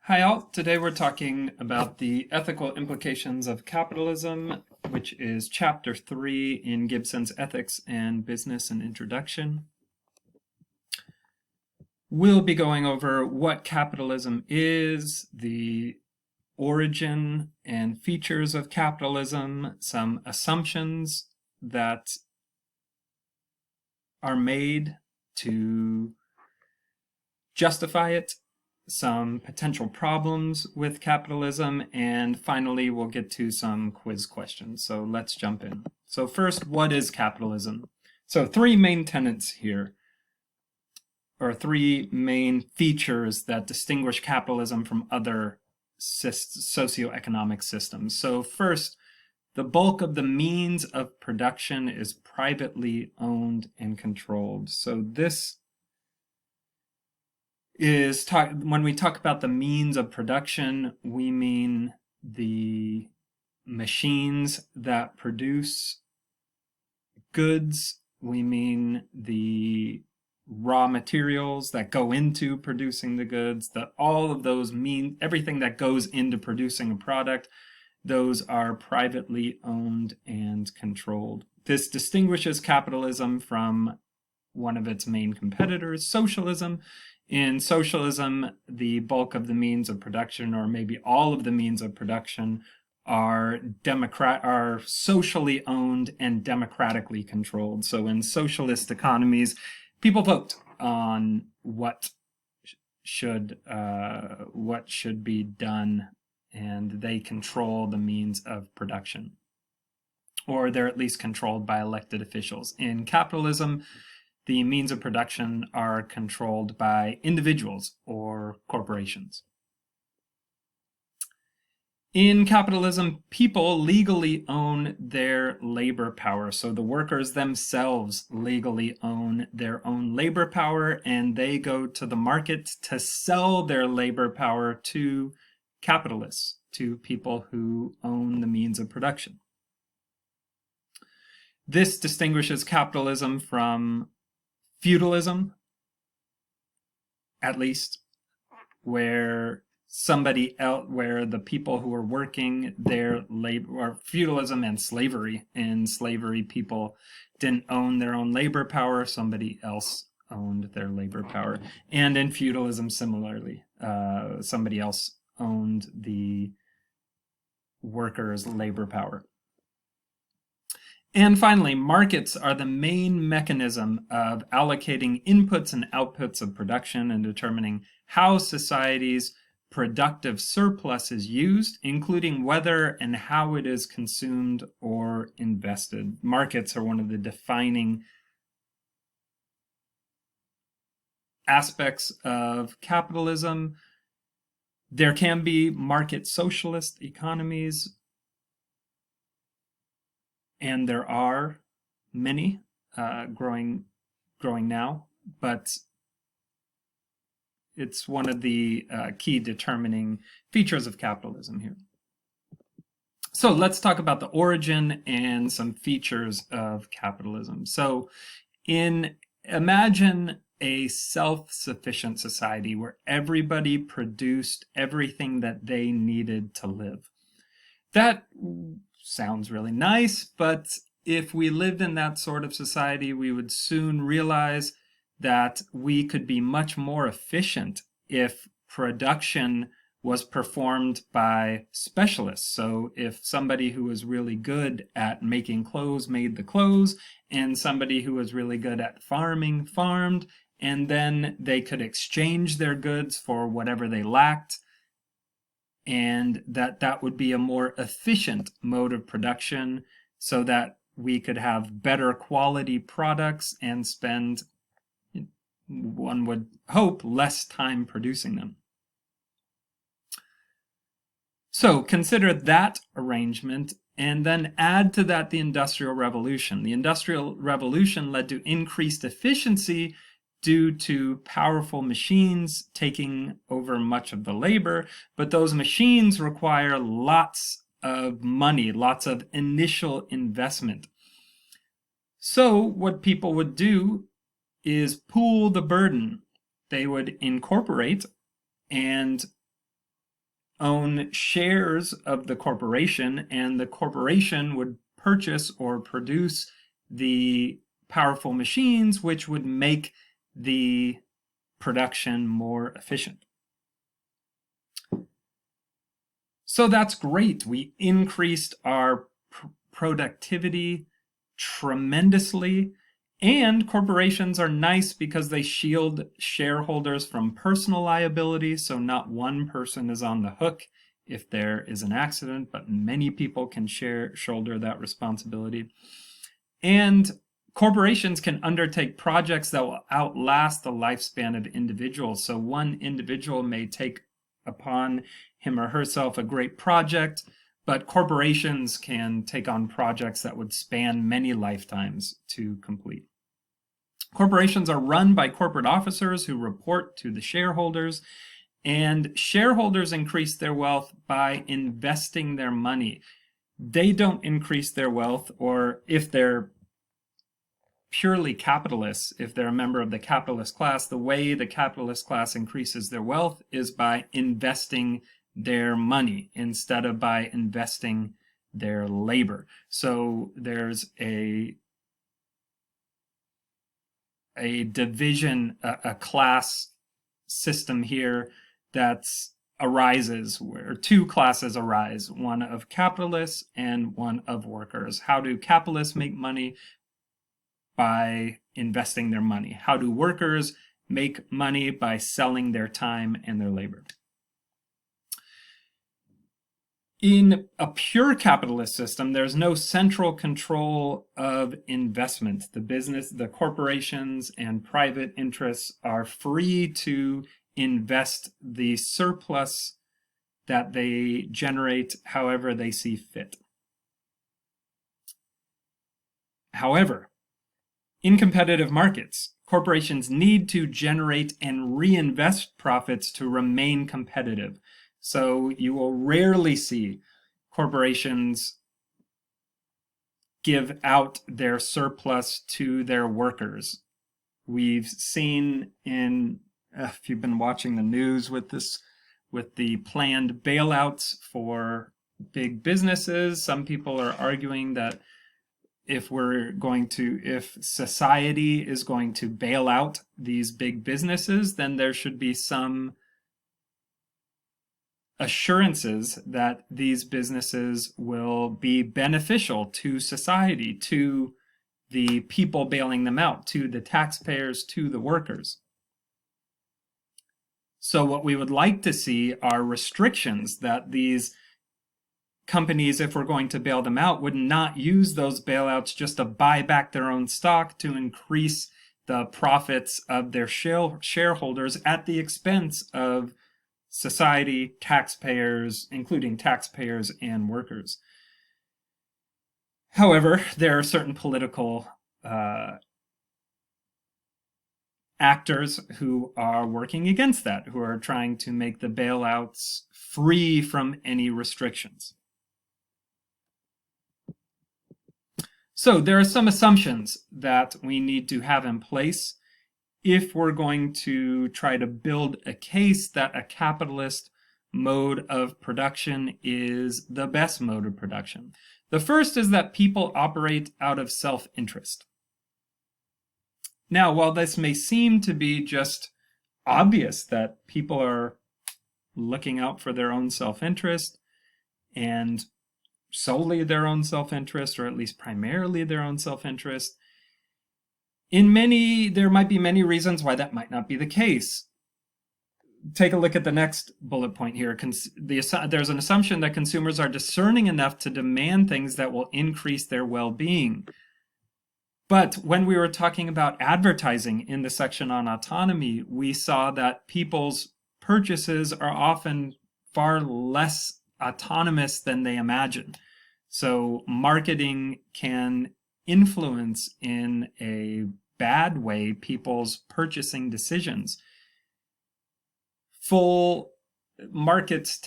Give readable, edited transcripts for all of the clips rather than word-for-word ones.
Hi all, today we're talking about the ethical implications of capitalism, which is chapter 3 in Gibson's Ethics and Business and Introduction. We'll be going over what capitalism is, the origin and features of capitalism, some assumptions that are made to justify it, some potential problems with capitalism, and finally we'll get to some quiz questions. So let's jump in. So first, what is capitalism? So three main tenets here, or three main features that distinguish capitalism from other socioeconomic systems. So first, the bulk of the means of production is privately owned and controlled. So this is when we talk about the means of production, we mean the machines that produce goods. We mean the raw materials that go into producing the goods. All of those mean everything that goes into producing a product. Those are privately owned and controlled. This distinguishes capitalism from one of its main competitors, socialism. In socialism, the bulk of the means of production, or maybe all of the means of production, are socially owned and democratically controlled. So in socialist economies, people vote on what should be done, and they control the means of production, or they're at least controlled by elected officials. In capitalism, the means of production are controlled by individuals or corporations. In capitalism, people legally own their labor power. So the workers themselves legally own their own labor power, and they go to the market to sell their labor power to capitalists, to people who own the means of production. This distinguishes capitalism from feudalism, at least, where the people who are working their labor, or feudalism and slavery. In slavery, people didn't own their own labor power, somebody else owned their labor power. And in feudalism, similarly, somebody else owned the workers' labor power. And finally, markets are the main mechanism of allocating inputs and outputs of production and determining how society's productive surplus is used, including whether and how it is consumed or invested. Markets are one of the defining aspects of capitalism. There can be market socialist economies, and there are many growing now, but it's one of the key determining features of capitalism here. So let's talk about the origin and some features of capitalism. So imagine a self-sufficient society where everybody produced everything that they needed to live. That sounds really nice, but if we lived in that sort of society, we would soon realize that we could be much more efficient if production was performed by specialists. So if somebody who was really good at making clothes made the clothes, and somebody who was really good at farming farmed, and then they could exchange their goods for whatever they lacked, and that would be a more efficient mode of production, so that we could have better quality products and spend, one would hope, less time producing them. So consider that arrangement, and then add to that the Industrial Revolution. The Industrial Revolution led to increased efficiency due to powerful machines taking over much of the labor, but those machines require lots of money, lots of initial investment. So what people would do is pool the burden. They would incorporate and own shares of the corporation, and the corporation would purchase or produce the powerful machines, which would make the production more efficient. So that's great. We increased our productivity tremendously. And corporations are nice because they shield shareholders from personal liability. So not one person is on the hook if there is an accident, but many people can shoulder that responsibility. And corporations can undertake projects that will outlast the lifespan of individuals. So one individual may take upon him or herself a great project, but corporations can take on projects that would span many lifetimes to complete. Corporations are run by corporate officers who report to the shareholders, and shareholders increase their wealth by investing their money. They don't increase their wealth, or if they're purely capitalists, if they're a member of the capitalist class, the way the capitalist class increases their wealth is by investing their money instead of by investing their labor. So there's a division, a class system here that arises, where two classes arise, one of capitalists and one of workers. How do capitalists make money? By investing their money. How do workers make money? By selling their time and their labor. In a pure capitalist system, there's no central control of investment. The business, the corporations, and private interests are free to invest the surplus that they generate however they see fit. However, in competitive markets, corporations need to generate and reinvest profits to remain competitive. So you will rarely see corporations give out their surplus to their workers. We've seen if you've been watching the news with the planned bailouts for big businesses, some people are arguing that if society is going to bail out these big businesses, then there should be some assurances that these businesses will be beneficial to society, to the people bailing them out, to the taxpayers, to the workers. So what we would like to see are restrictions that these companies, if we're going to bail them out, would not use those bailouts just to buy back their own stock to increase the profits of their shareholders at the expense of society, taxpayers, including taxpayers and workers. However, there are certain political actors who are working against that, who are trying to make the bailouts free from any restrictions. So there are some assumptions that we need to have in place if we're going to try to build a case that a capitalist mode of production is the best mode of production. The first is that people operate out of self-interest. Now, while this may seem to be just obvious that people are looking out for their own self-interest and solely their own self-interest, or at least primarily their own self-interest, there might be many reasons why that might not be the case. Take a look at the next bullet point here. There's an assumption that consumers are discerning enough to demand things that will increase their well-being. But when we were talking about advertising in the section on autonomy, we saw that people's purchases are often far less autonomous than they imagine. So marketing can influence in a bad way people's purchasing decisions. Full markets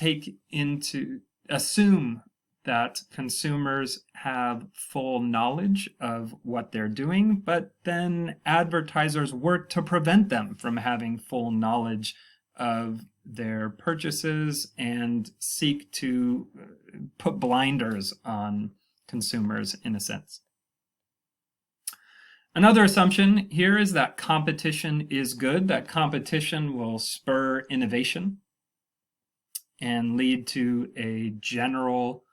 assume that consumers have full knowledge of what they're doing, but then advertisers work to prevent them from having full knowledge of their purchases and seek to put blinders on consumers in a sense. Another assumption here is that competition is good, that competition will spur innovation and lead to a general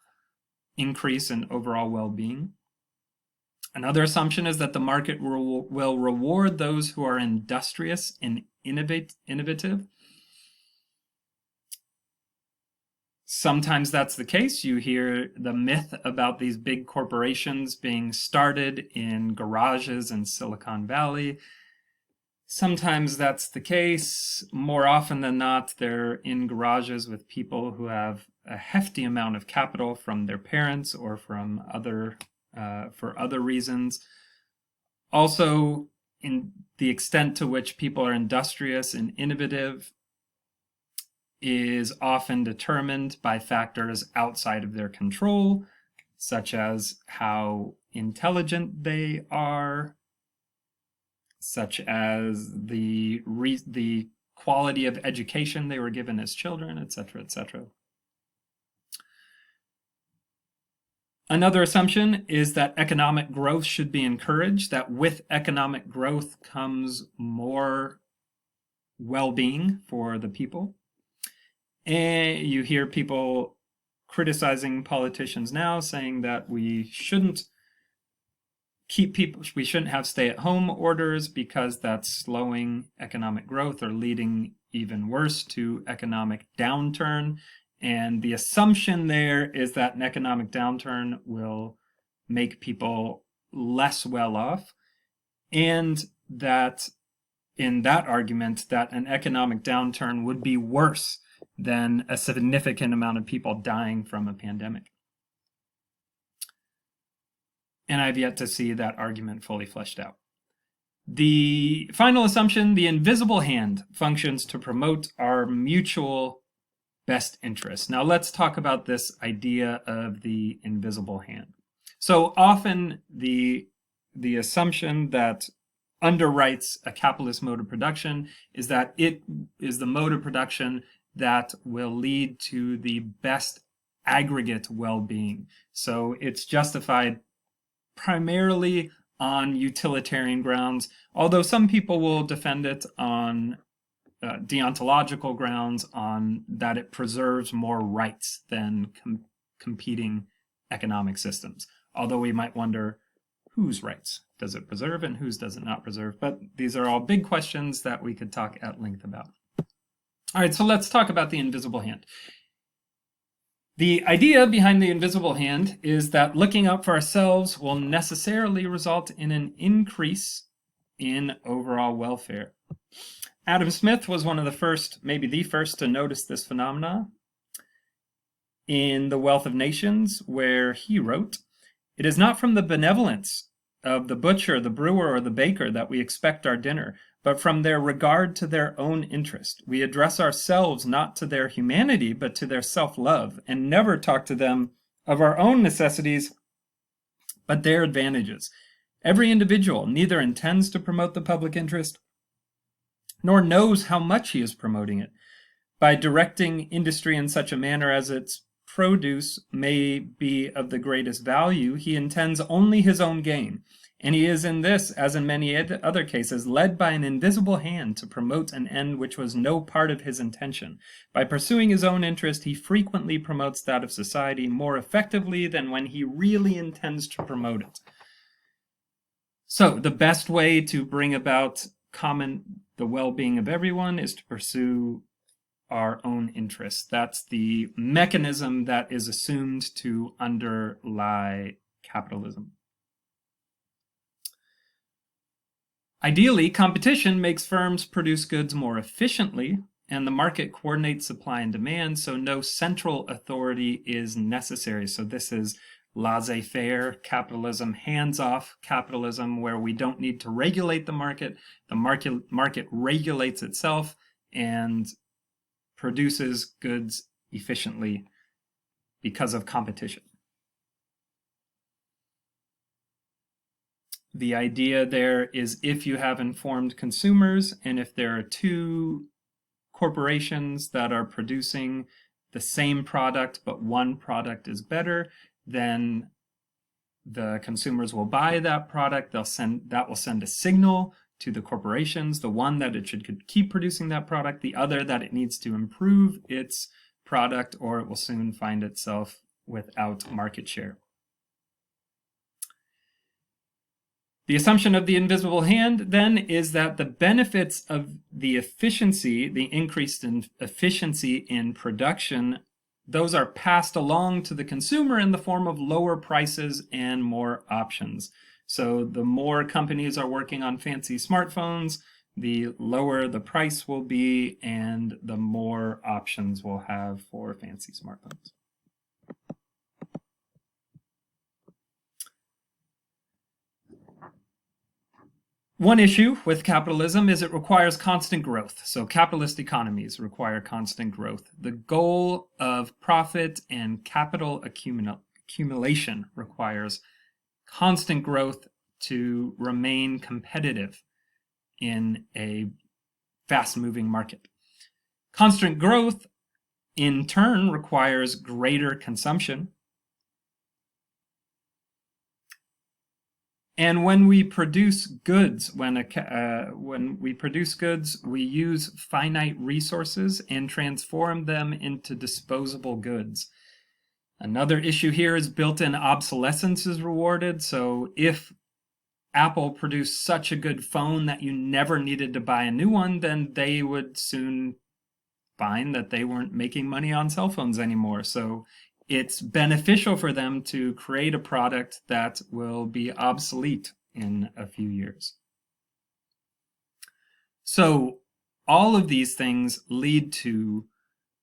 increase in overall well-being. Another assumption is that the market will reward those who are industrious and innovative. Sometimes that's the case. You hear the myth about these big corporations being started in garages in Silicon Valley. Sometimes that's the case. More often than not, they're in garages with people who have a hefty amount of capital from their parents or from for other reasons. Also, in the extent to which people are industrious and innovative is often determined by factors outside of their control, such as how intelligent they are, such as the quality of education they were given as children, etc., etc. Another assumption is that economic growth should be encouraged, that with economic growth comes more well-being for the people. And you hear people criticizing politicians now, saying that we shouldn't have stay-at-home orders because that's slowing economic growth or leading even worse to economic downturn. And the assumption there is that an economic downturn will make people less well off, and that in that argument that an economic downturn would be worse than a significant amount of people dying from a pandemic. And I've yet to see that argument fully fleshed out. The final assumption, the invisible hand functions to promote our mutual best interests. Now let's talk about this idea of the invisible hand. So often the assumption that underwrites a capitalist mode of production is that it is the mode of production that will lead to the best aggregate well-being. So it's justified primarily on utilitarian grounds, although some people will defend it on deontological grounds, on that it preserves more rights than competing economic systems. Although we might wonder, whose rights does it preserve and whose does it not preserve? But these are all big questions that we could talk at length about. All right, so let's talk about the invisible hand. The idea behind the invisible hand is that looking out for ourselves will necessarily result in an increase in overall welfare. Adam Smith was one of the first, maybe the first, to notice this phenomena in The Wealth of Nations, where he wrote, "It is not from the benevolence of the butcher, the brewer, or the baker that we expect our dinner, but from their regard to their own interest. We address ourselves not to their humanity, but to their self-love, and never talk to them of our own necessities, but their advantages. Every individual neither intends to promote the public interest, nor knows how much he is promoting it. By directing industry in such a manner as its produce may be of the greatest value, he intends only his own gain, and he is in this, as in many other cases, led by an invisible hand to promote an end which was no part of his intention. By pursuing his own interest, he frequently promotes that of society more effectively than when he really intends to promote it." So the best way to bring about the well-being of everyone is to pursue our own interests. That's the mechanism that is assumed to underlie capitalism. Ideally, competition makes firms produce goods more efficiently, and the market coordinates supply and demand, so no central authority is necessary. So this is laissez-faire capitalism, hands-off capitalism, where we don't need to regulate the market. The market regulates itself and produces goods efficiently because of competition. The idea there is if you have informed consumers and if there are two corporations that are producing the same product, but one product is better, then the consumers will buy that product. That will send a signal to the corporations, the one that it should keep producing that product, the other that it needs to improve its product, or it will soon find itself without market share. The assumption of the invisible hand, then, is that the benefits of the efficiency, the increase in efficiency in production, those are passed along to the consumer in the form of lower prices and more options. So the more companies are working on fancy smartphones, the lower the price will be and the more options we'll have for fancy smartphones. One issue with capitalism is it requires constant growth. So capitalist economies require constant growth. The goal of profit and capital accumulation requires constant growth to remain competitive in a fast-moving market. Constant growth, in turn, requires greater consumption. And when we produce goods, when we produce goods, we use finite resources and transform them into disposable goods. Another issue here is built-in obsolescence is rewarded. So if Apple produced such a good phone that you never needed to buy a new one, then they would soon find that they weren't making money on cell phones anymore. So it's beneficial for them to create a product that will be obsolete in a few years. So all of these things lead to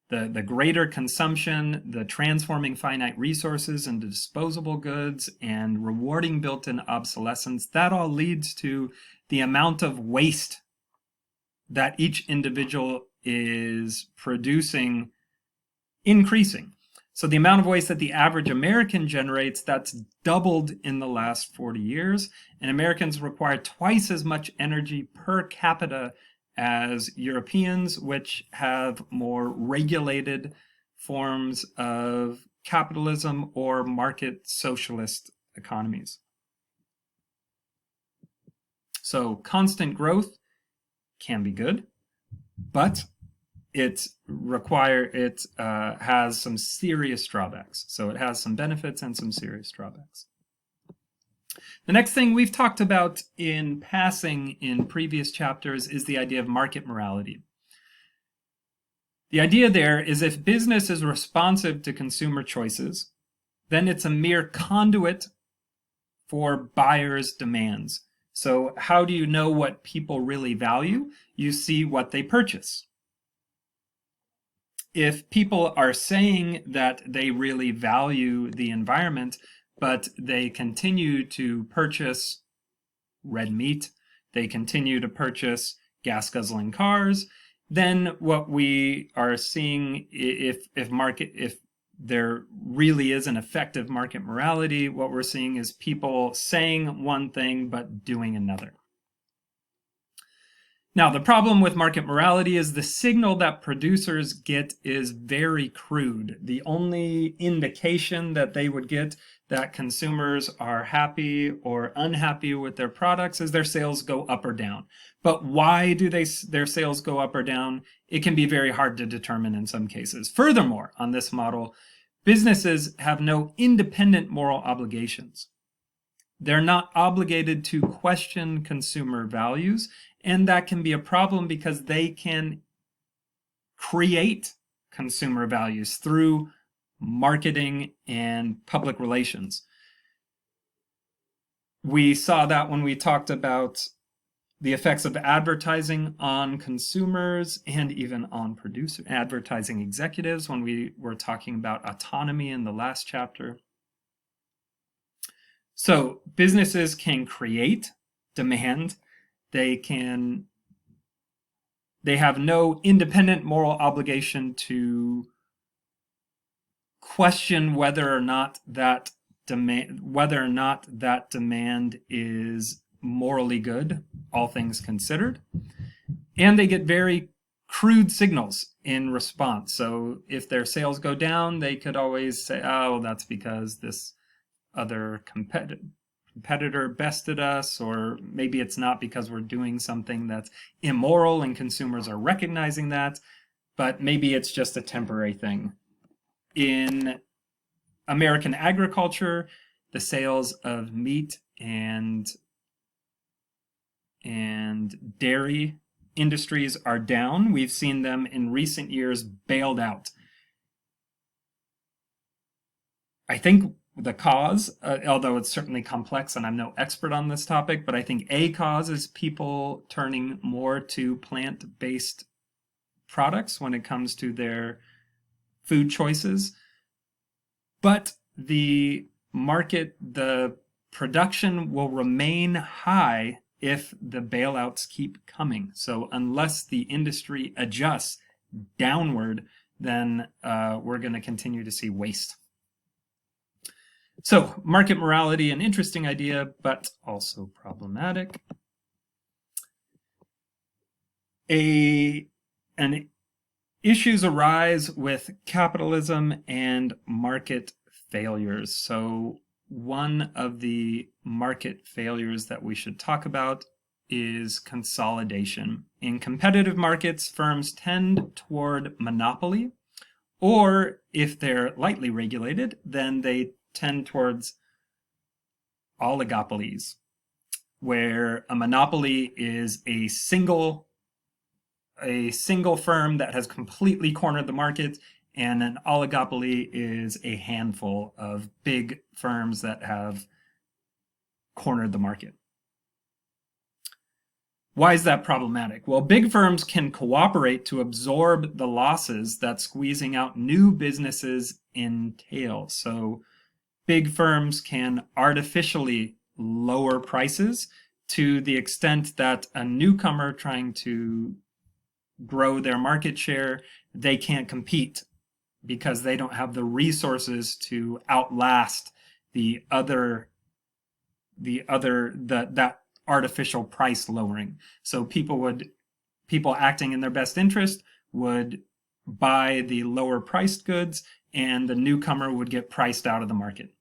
the greater consumption, the transforming finite resources into disposable goods, and rewarding built-in obsolescence. That all leads to the amount of waste that each individual is producing increasing. So the amount of waste that the average American generates, that's doubled in the last 40 years. And Americans require twice as much energy per capita as Europeans, which have more regulated forms of capitalism or market socialist economies. So constant growth can be good, but it has some serious drawbacks. So it has some benefits and some serious drawbacks. The next thing we've talked about in passing in previous chapters is the idea of market morality. The idea there is if business is responsive to consumer choices, then it's a mere conduit for buyers' demands. So how do you know what people really value? You see what they purchase. If people are saying that they really value the environment, but they continue to purchase red meat, they continue to purchase gas-guzzling cars, then what we are seeing, if there really is an effective market morality, what we're seeing is people saying one thing but doing another. Now, the problem with market morality is the signal that producers get is very crude. The only indication that they would get that consumers are happy or unhappy with their products is their sales go up or down. But why do their sales go up or down? It can be very hard to determine in some cases. Furthermore, on this model, businesses have no independent moral obligations. They're not obligated to question consumer values, and that can be a problem because they can create consumer values through marketing and public relations. We saw that when we talked about the effects of advertising on consumers and even on advertising executives when we were talking about autonomy in the last chapter. So businesses can create demand. They have no independent moral obligation to question whether or not that demand is morally good, all things considered. And they get very crude signals in response. So if their sales go down, they could always say, oh, well, that's because this other competitor bested us, or maybe it's not because we're doing something that's immoral and consumers are recognizing that, but maybe it's just a temporary thing. In American agriculture, the sales of meat and dairy industries are down. We've seen them in recent years bailed out. I think the cause, although it's certainly complex and I'm no expert on this topic, but I think a cause is people turning more to plant-based products when it comes to their food choices. But the market, the production will remain high if the bailouts keep coming. So unless the industry adjusts downward, then we're going to continue to see waste. So market morality, an interesting idea, but also problematic. Issues arise with capitalism and market failures. So one of the market failures that we should talk about is consolidation. In competitive markets, firms tend toward monopoly, or if they're lightly regulated, then they tend towards oligopolies, where a monopoly is a single firm that has completely cornered the market, and an oligopoly is a handful of big firms that have cornered the market. Why is that problematic? Well, big firms can cooperate to absorb the losses that squeezing out new businesses entails. So big firms can artificially lower prices to the extent that a newcomer trying to grow their market share, they can't compete because they don't have the resources to outlast that artificial price lowering. So people acting in their best interest would buy the lower priced goods, and the newcomer would get priced out of the market.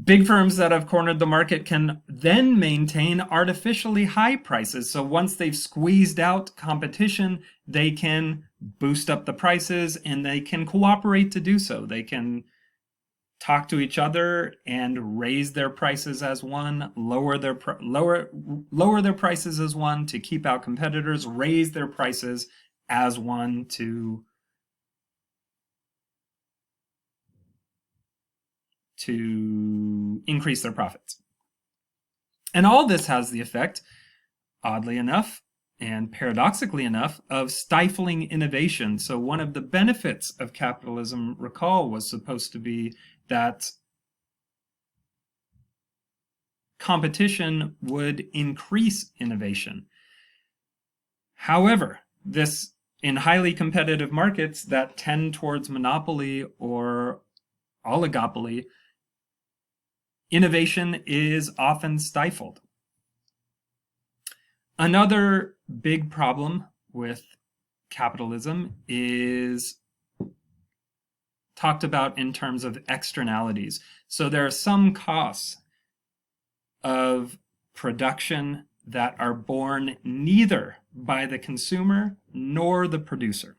Big firms that have cornered the market can then maintain artificially high prices. So once they've squeezed out competition, they can boost up the prices, and they can cooperate to do so. They can talk to each other and raise their prices as one, lower their prices as one to keep out competitors, raise their prices as one to increase their profits. And all this has the effect, oddly enough, and paradoxically enough, of stifling innovation. So one of the benefits of capitalism, recall, was supposed to be that competition would increase innovation. However, in highly competitive markets that tend towards monopoly or oligopoly, innovation is often stifled. Another big problem with capitalism is talked about in terms of externalities. So there are some costs of production that are borne neither by the consumer nor the producer.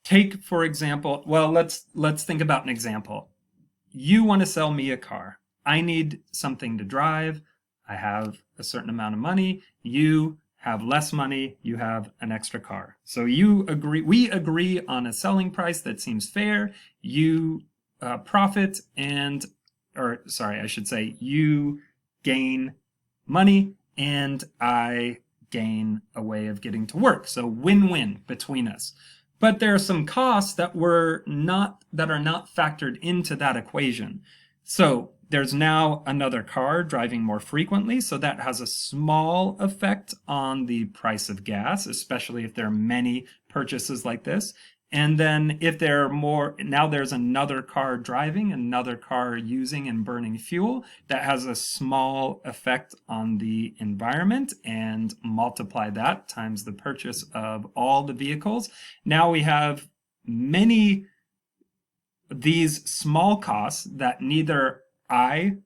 Take, for example, well, let's think about an example. You want to sell me a car. I need something to drive. I have a certain amount of money. You have less money. You have an extra car. So we agree on a selling price that seems fair. You profit you gain money and I gain a way of getting to work. So win-win between us. But there are some costs that are not factored into that equation. So there's now another car driving more frequently, so that has a small effect on the price of gas, especially if there are many purchases like this. And then if there are more, now there's another car driving, another car using and burning fuel, that has a small effect on the environment, and multiply that times the purchase of all the vehicles. Now we have many these small costs that neither I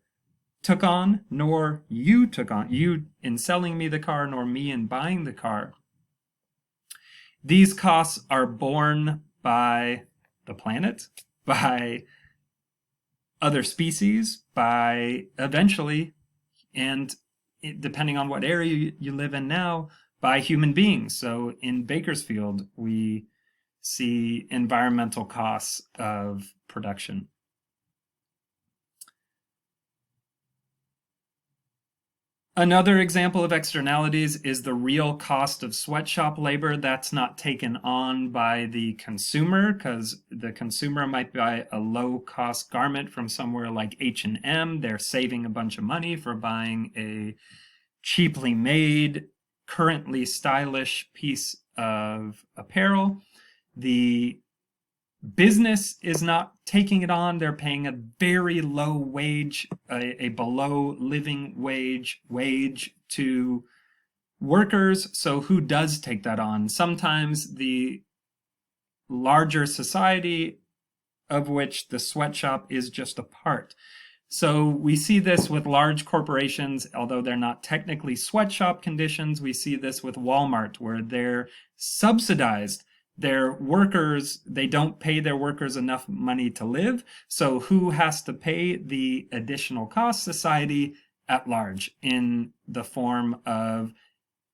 took on nor you took on, you in selling me the car nor me in buying the car. These costs are borne by the planet, by other species, by eventually, and depending on what area you live in now, by human beings. So in Bakersfield, we see environmental costs of production. Another example of externalities is the real cost of sweatshop labor. That's not taken on by the consumer, because the consumer might buy a low-cost garment from somewhere like H&M. They're saving a bunch of money for buying a cheaply made, currently stylish piece of apparel. The business is not taking it on. They're paying a very low wage, a below living wage to workers. So who does take that on? Sometimes the larger society, of which the sweatshop is just a part. So we see this with large corporations, although they're not technically sweatshop conditions. We see this with Walmart, where they're subsidized. Their workers, they don't pay their workers enough money to live. So who has to pay the additional cost? Society at large, in the form of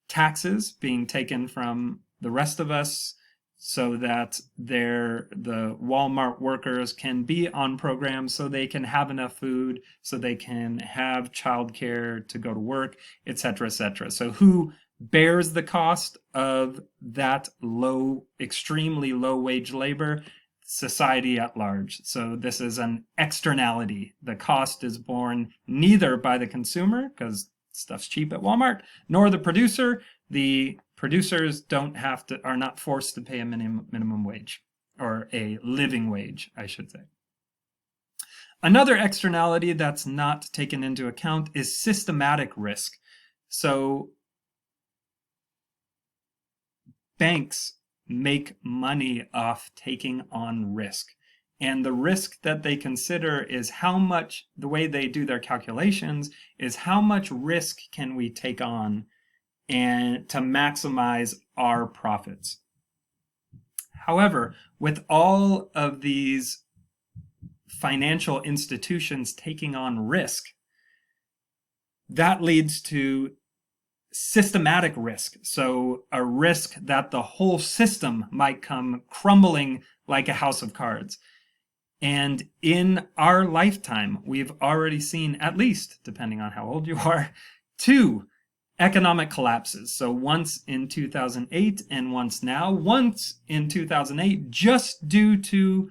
taxes being taken from the rest of us, so that the Walmart workers can be on programs, so they can have enough food, so they can have childcare to go to work, etc., etc. So who bears the cost of that extremely low wage labor? Society at large. So this is an externality. The cost is borne neither by the consumer, because stuff's cheap at Walmart, nor the producer. The producers are not forced to pay a minimum wage, or a living wage, I should say. Another externality that's not taken into account is systematic risk. So banks make money off taking on risk. And the risk that they consider is how much, the way they do their calculations, is how much risk can we take on and to maximize our profits. However, with all of these financial institutions taking on risk, that leads to systematic risk. So a risk that the whole system might come crumbling like a house of cards. And in our lifetime, we've already seen, at least, depending on how old you are, 2 economic collapses. So once in 2008 and once now. Once in 2008 just due to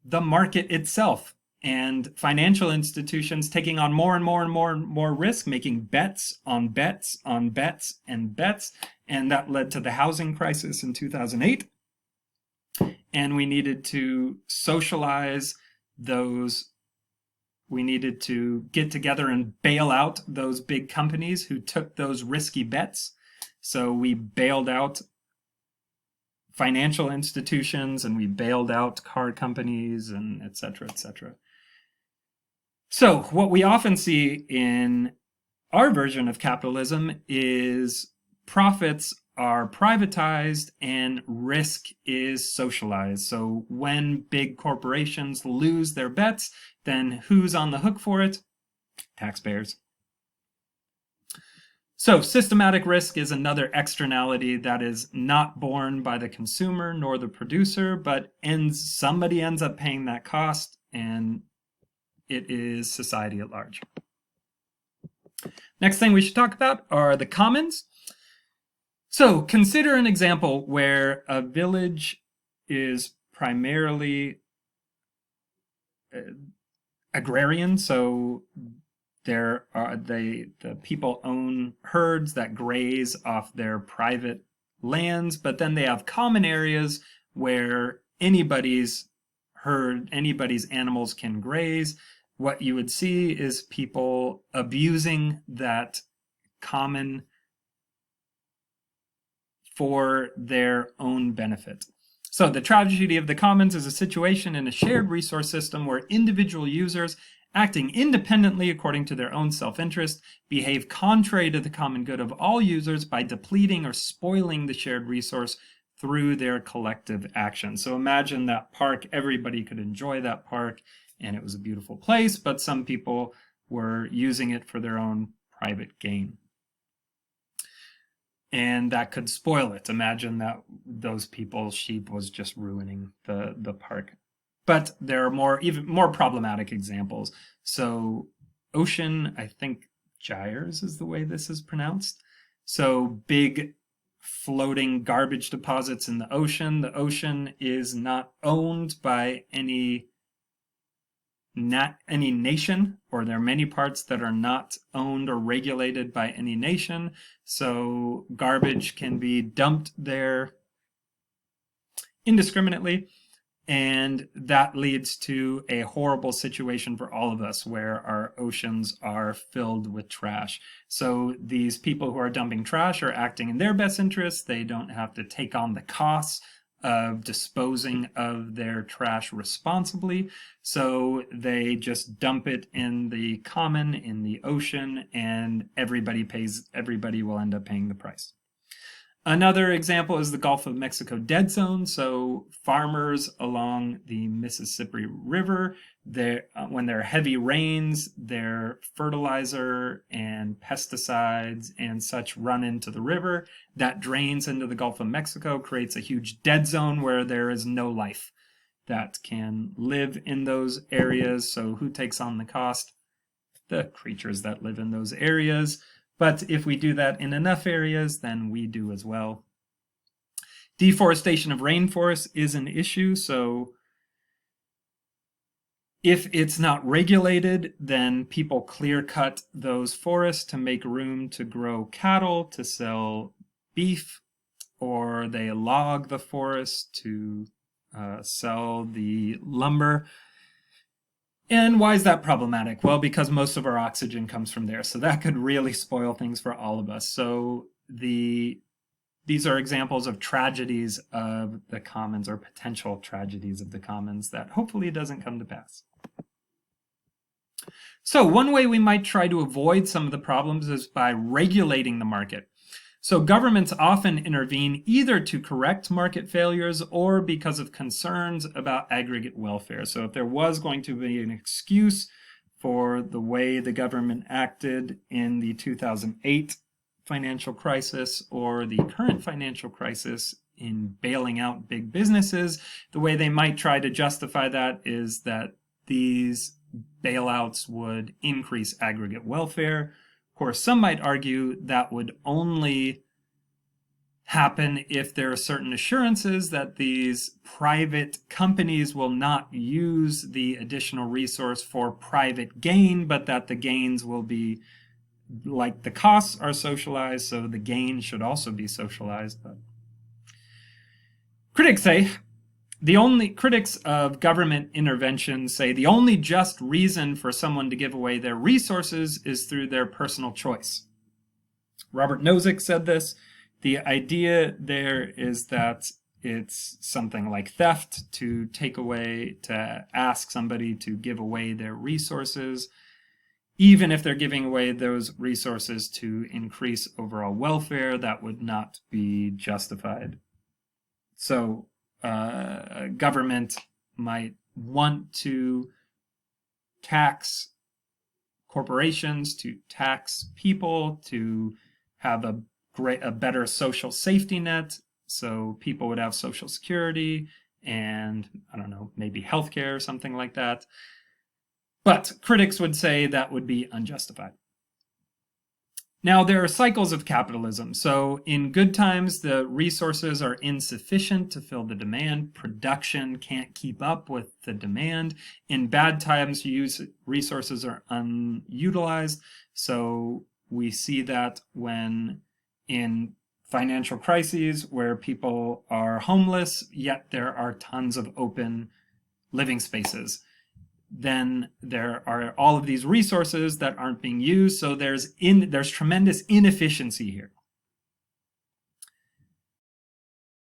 the market itself and financial institutions taking on more and more and more and more risk, making bets on bets on bets and bets. And that led to the housing crisis in 2008. And we needed to socialize those. We needed to get together and bail out those big companies who took those risky bets. So we bailed out financial institutions, and we bailed out car companies, and et cetera, et cetera. So what we often see in our version of capitalism is profits are privatized and risk is socialized. So when big corporations lose their bets, then who's on the hook for it? Taxpayers. So systematic risk is another externality that is not borne by the consumer nor the producer, but somebody ends up paying that cost, and it is society at large. Next thing we should talk about are the commons. So consider an example where a village is primarily agrarian. So the people own herds that graze off their private lands, but then they have common areas where anybody's herd, anybody's animals can graze, what you would see is people abusing that common for their own benefit. So the tragedy of the commons is a situation in a shared resource system where individual users, acting independently according to their own self-interest, behave contrary to the common good of all users by depleting or spoiling the shared resource through their collective action. So imagine that park, everybody could enjoy that park, and it was a beautiful place, but some people were using it for their own private gain. And that could spoil it. Imagine that those people's sheep was just ruining the park. But there are even more problematic examples. So ocean, I think gyres is the way this is pronounced. So big floating garbage deposits in the ocean. The ocean is not owned by any nation, or there are many parts that are not owned or regulated by any nation. So garbage can be dumped there indiscriminately, and that leads to a horrible situation for all of us where our oceans are filled with trash. So these people who are dumping trash are acting in their best interests. They don't have to take on the costs of disposing of their trash responsibly. So they just dump it in the common, in the ocean, and everybody will end up paying the price. Another example is the Gulf of Mexico dead zone. So farmers along the Mississippi River, when there are heavy rains, their fertilizer and pesticides and such run into the river. That drains into the Gulf of Mexico, creates a huge dead zone where there is no life that can live in those areas. So who takes on the cost? The creatures that live in those areas. But if we do that in enough areas, then we do as well. Deforestation of rainforests is an issue. So if it's not regulated, then people clear cut those forests to make room to grow cattle, to sell beef, or they log the forest to sell the lumber. And why is that problematic? Well, because most of our oxygen comes from there. So that could really spoil things for all of us. So these are examples of tragedies of the commons, or potential tragedies of the commons, that hopefully doesn't come to pass. So one way we might try to avoid some of the problems is by regulating the market. So governments often intervene either to correct market failures or because of concerns about aggregate welfare. So if there was going to be an excuse for the way the government acted in the 2008 financial crisis or the current financial crisis in bailing out big businesses, the way they might try to justify that is that these bailouts would increase aggregate welfare. Of course, some might argue that would only happen if there are certain assurances that these private companies will not use the additional resource for private gain, but that the gains will be, like the costs are socialized, so the gain should also be socialized. But critics of government intervention say the only just reason for someone to give away their resources is through their personal choice. Robert Nozick said this. The idea there is that it's something like theft to ask somebody to give away their resources, even if they're giving away those resources to increase overall welfare, that would not be justified. So a government might want to tax corporations, to tax people, to have a better social safety net, so people would have Social Security and, I don't know, maybe healthcare or something like that. But critics would say that would be unjustified. Now, there are cycles of capitalism. So in good times, the resources are insufficient to fill the demand. Production can't keep up with the demand. In bad times, resources are unutilized. So we see that when in financial crises where people are homeless, yet there are tons of open living spaces. Then there are all of these resources that aren't being used, so there's tremendous inefficiency here.